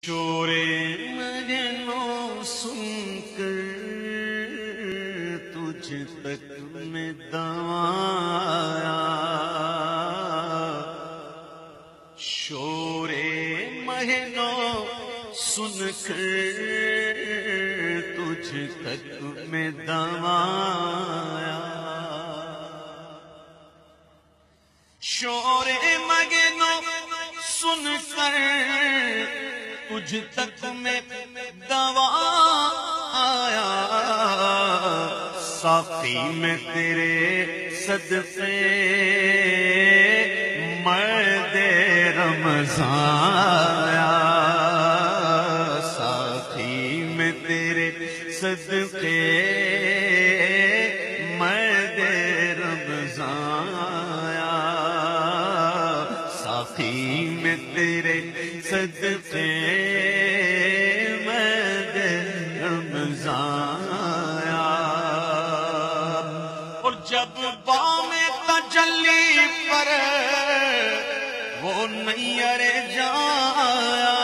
شور مجنوں سن کر تجھ تک میں دوایا، شور مجنوں سن کر تجھ تک میں دوایا، شور مجنوں سن کر تجھ تک میں دوایا، ساقی میں تیرے صدقے مرد رمضان آیا، ساقی میں تیرے صدقے مرد رمضان آیا، ساقی میں تیرے صدقے مرد رمضان آیا، اور جب بام تجلی پر وہ نیر جایا،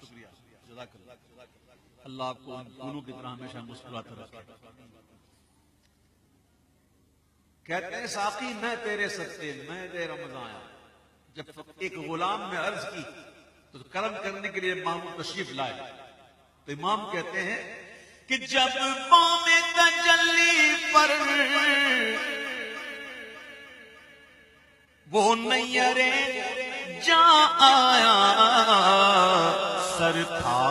شکریہ جزاک اللہ آپ کو ان پھولوں کی طرح ہمیشہ مسکراتے رکھے۔ کہتے ہیں ساقی میں تیرے صدقے میں دے رمضان آیا، جب ایک غلام نے عرض کی تو کرم کرنے کے لیے امام تشریف لائے، تو امام کہتے ہیں کہ جب بام تجلی پر وہ نیر جا آیا، سر تھا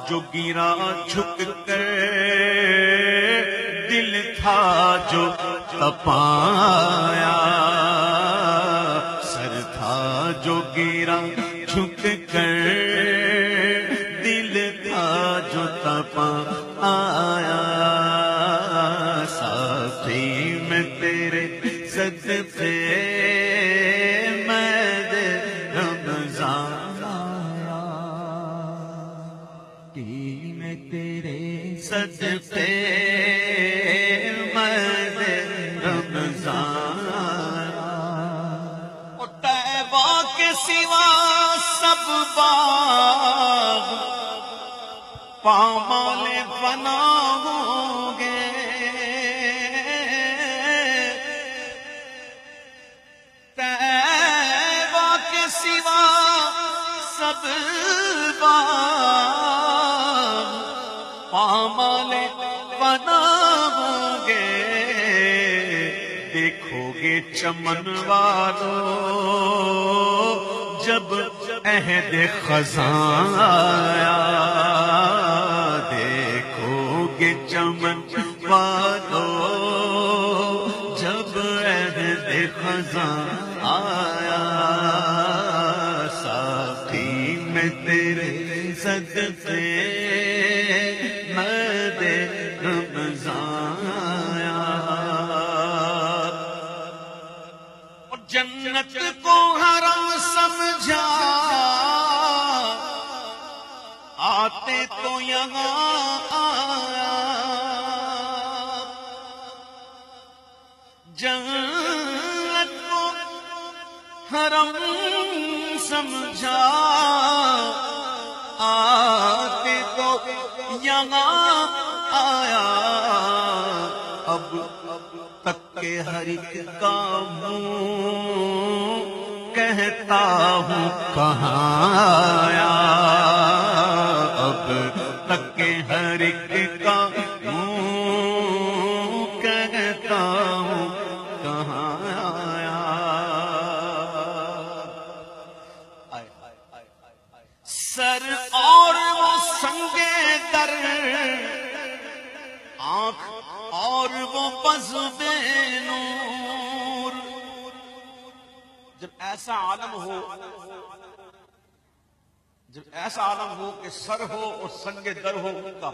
جو گرا جھک کر، دل تھا جو تپایا، سر تھا جو گرا جھک کر، دل تھا جو تپایا، ساقی میں تیرے صدقے مرد رمضان آیا، میں تیرے صدقے مرد رمضان آیا، اور طیبہ کے سوا سب باغ پامال فنا ہوں گے، طیبہ کے سوا سب باغ پامال فنا ہوں گے، دیکھو گے چمن والو جب عہد خزاں آیا، دیکھو گے چمن والو جب عہد خزاں آیا، ساقی میں تیرے صدقے مرد رمضان آیا، اور جنت کو حرم سمجھا آتے تو یہاں آیا، جنت کو حرم سمجھا آتے تو یہاں آیا، اب تک کے ہر ایک کا منہ کہتا ہوں کہاں آیا، اب تک کے ہر ایک کا منہ کہتا ہوں کہاں آیا، سر اور وہ سنگے در، آنکھ اور وہ بز بے نور، جب ایسا عالم ہو، جب ایسا عالم ہو کہ سر ہو اور سنگ در ہو ان کا،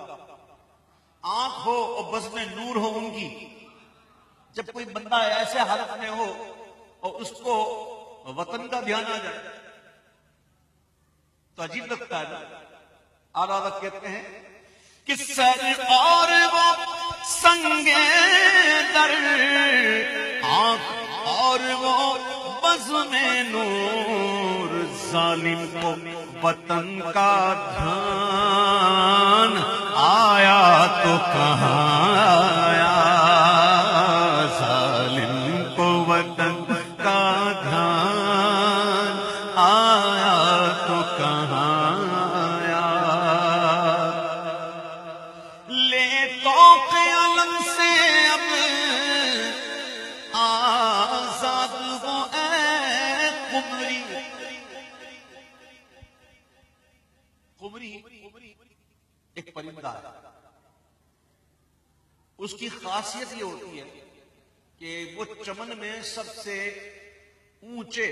آنکھ ہو اور بزم نور ہو ان کی، جب کوئی بندہ ایسے حالت میں ہو اور اس کو وطن کا دھیان آ جائے تو عجیب لگتا ہے نا۔ اعلیٰ حضرت کہتے ہیں کہ سر اور وہ سنگ در، آنکھ اور وہ بزم نور ظالم کو وطن کا دھیان آیا تو کہاں آیا، ظالم کو وطن کا دھیان آیا تو کہاں آیا۔ لے طوق علم سے اب آزاد ہو اے قمری، قمری ایک پرندہ ہے، اس کی خاصیت یہ ہوتی ہے کہ وہ چمن میں سب سے اونچے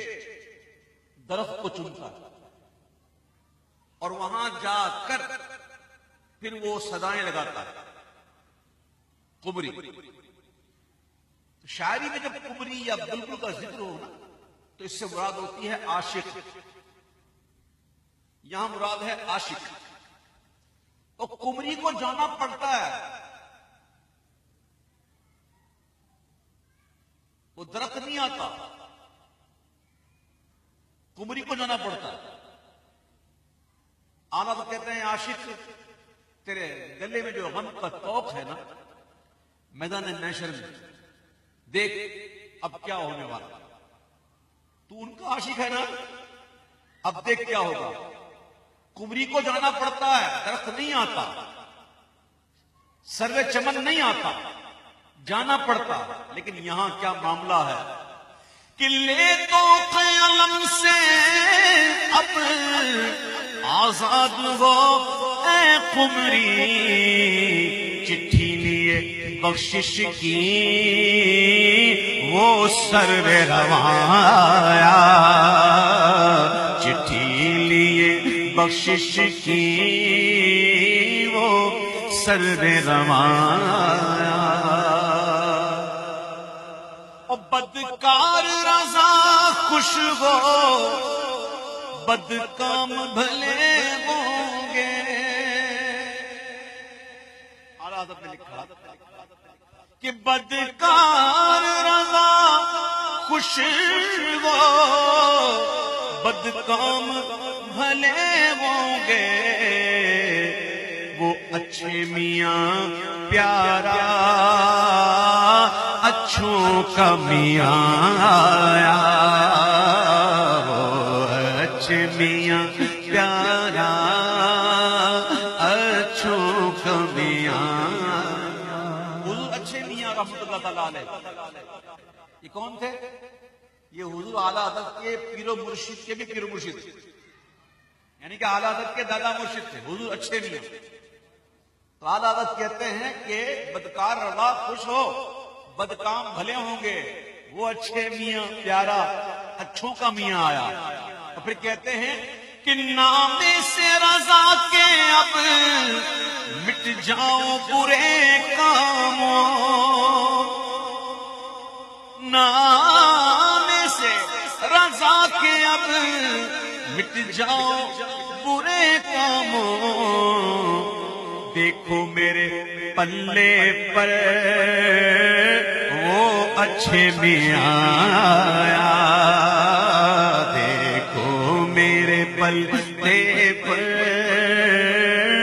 درخت کو چنتا ہے اور وہاں جا کر پھر وہ صدائیں لگاتا ہے، قمری۔ شاعری میں جب قمری یا بلبل کا ذکر ہو نا تو اس سے مراد ہوتی ہے عاشق، یہاں مراد ہے عاشق۔ تو قمری کو جانا پڑتا ہے، وہ درخت نہیں آتا، قمری کو جانا پڑتا ہے۔ آنا تو کہتے ہیں عاشق تیرے گلے میں جو غم کا توق ہے نا میدان محشر میں، دیکھ اب کیا ہونے والا، تو ان کا عاشق ہے نا، اب دیکھ کیا ہوگا۔ قمری کو جانا پڑتا ہے، درخت نہیں آتا، سروے چمن نہیں آتا، جانا پڑتا۔ لیکن یہاں کیا معاملہ ہے کہ لے تو قلم سے اب آزاد ہو اے قمری، چٹھی لیے بخشش کی وہ سروے رواں آیا، چٹھی لیے بخشش کی وہ سروے رواں آیا۔ اور بدکار رضا خوش ہو، بدکام بھلے ہوں گے۔ اعلیٰ حضرت نے لکھا کہ بدکار رضا خوش ہو، بدکام بھلے ہوں گے۔ وہ اچھے میاں پیارا اچھوں کا میاں آیا، وہ اچھے میاں پیارا اچھوں کا میاں۔ حضور اچھے میاں رحمت اللہ تعالیٰ علیہ یہ کون تھے؟ یہ حضور اعلیٰ حضرت کے پیر و مرشد کے بھی پیر و مرشد تھے، یعنی کہ اعلیٰ حضرت کے دادا مرشد تھے حضور اچھے میاں۔ تو اعلیٰ حضرت کہتے ہیں کہ بدکار رضا خوش ہو، بدکام بھلے ہوں گے۔ وہ اچھے میاں پیارا اچھوں کا میاں آیا۔ اور پھر کہتے ہیں کہ نام سے رضا کے اب مٹ جاؤ برے کاموں، نام سے رضا کے اب مٹ جاؤ برے کاموں۔ دیکھو میرے پلے پر وہ اچھے میاں آیا، دیکھو میرے پلے پر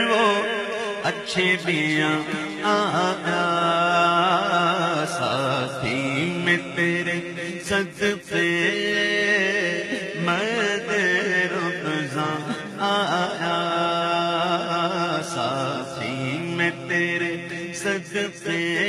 وہ اچھے میاں آیا۔ ساتھی میں تیرے صدقے میں رمضان آیا، ساتھی میں تیرے صدقے